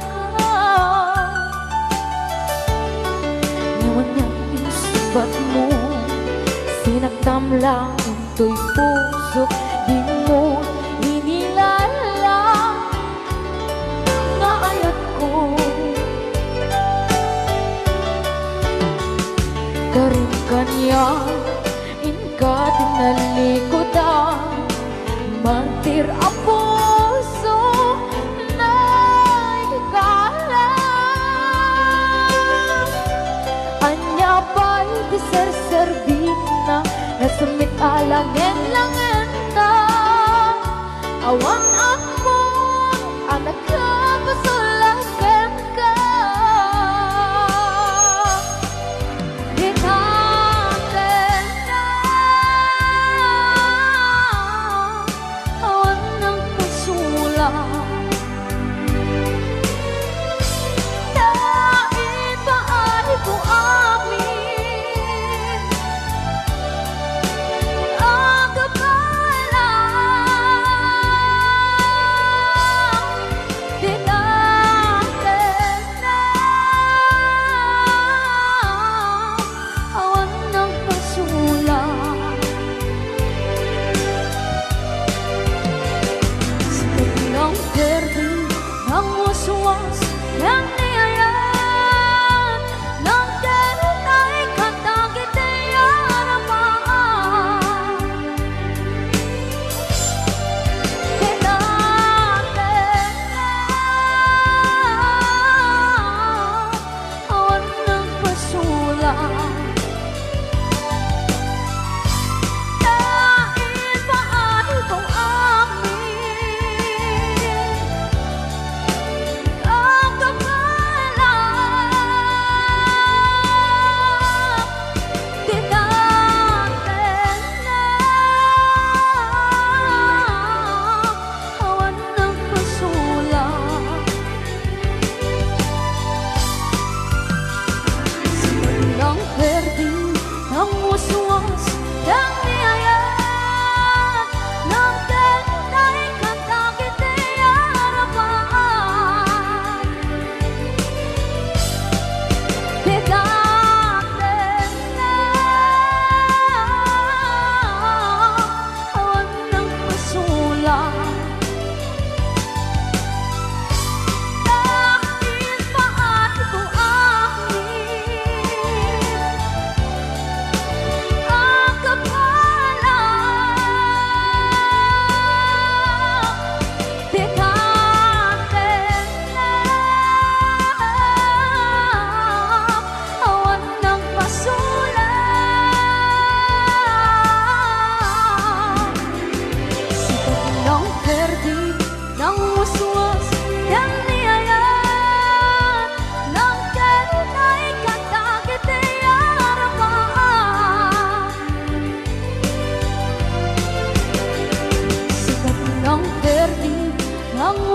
Ngayon niyang isubat mo, sinagtam lang ito'y puso, di mo inilala na ayat ko. Karin kanya, inka tinalikodan, mantir ang puso na ikalang. Anya ba'y di serserbina, nasumit alangin langin ta. Awan ako, anak ka, pasulagan ka.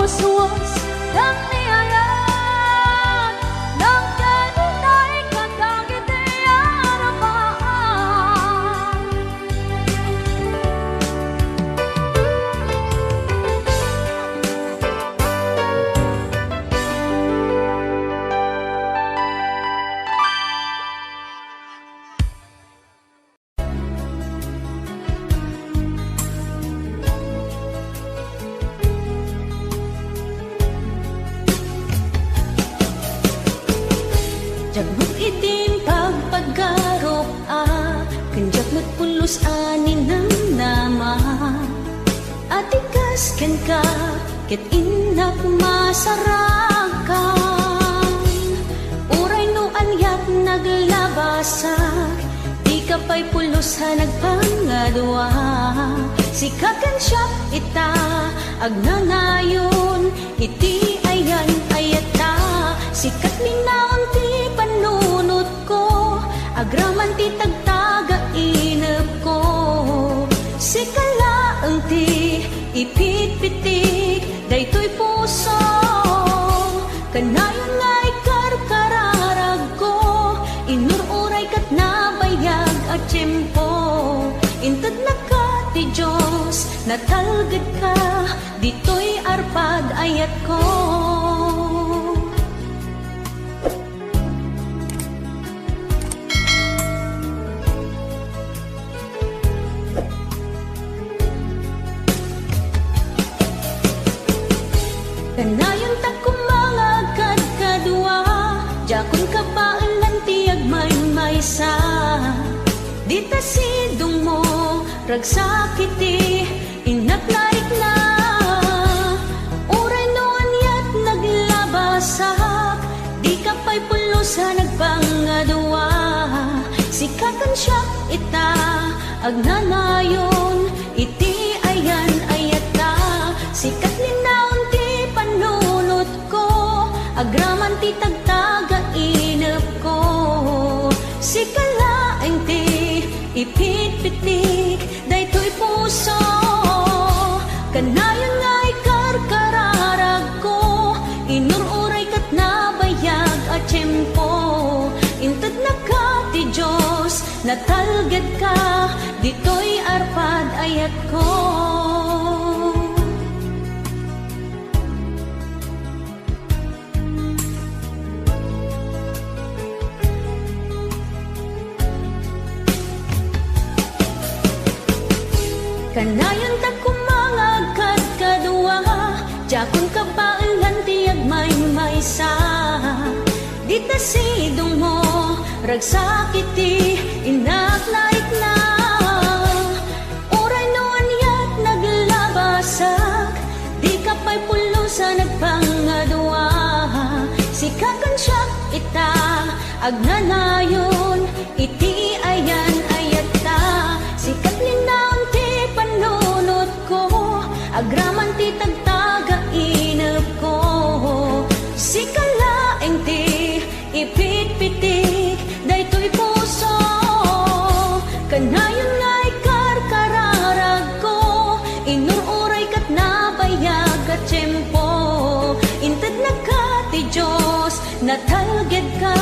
waswas ng niyayan ng kanunay katangit ka, ket inak masarakan. Uray no anyat naglabasak, di ka pa'y pulos ha nagpangadwa. Sikakan siya ita, agnanayon, iti ayan ayata. Sikat linaon ti panunot ko, agraman ti tagtaga inep ko. Sikalaang ti ipit-pitik, daytoy puso. Kanayon nga'y karkararag ko, inururay kat nabayag at tiyempo. Inted na ka ti Diyos, natalgad ka, dito'y arpad ayat ko. Kanayon ta kumangagad kadwa, jakon ka pa lang tiyag maysa. Dita sidong mo, ragsakiti, inaknaik na. Uray no anyat naglabasak, di ka pa'y pulusa nagpangadwa. Sikakan siya ita, agnanayon, iti ayan ayata. Sikat linaon ti panunot ko, agraman ti tagtaga inep ko. Sikalaeng ti ipit-pitik, daytoy puso. Kanayon nga'y karkararag ko, inururay kat nabayag at tiyempo. Inted na ka ti Diyos, natalgad ka, dito'y arpad ayat ko. Kanayon ta kumangagad kadwa, jakon ka pa lang tiyag maysa. Dita sidong mo, ragsakiti, inaknaik na. Uray no anyat naglabasak, di ka pa'y pulusa nagpangadwa. Sikakan siya ita, agnanayon, iti ayan ayata. Sikat linaon ti panunot ko, agraman ti tagtaga inep ko. Sikalaeng ti ipit-pitik, daytoy puso. Kanayon nga'y karkararag ko, inururay kat nabayag at tiyempo. Inted na ka ti Diyos, natalgad ka,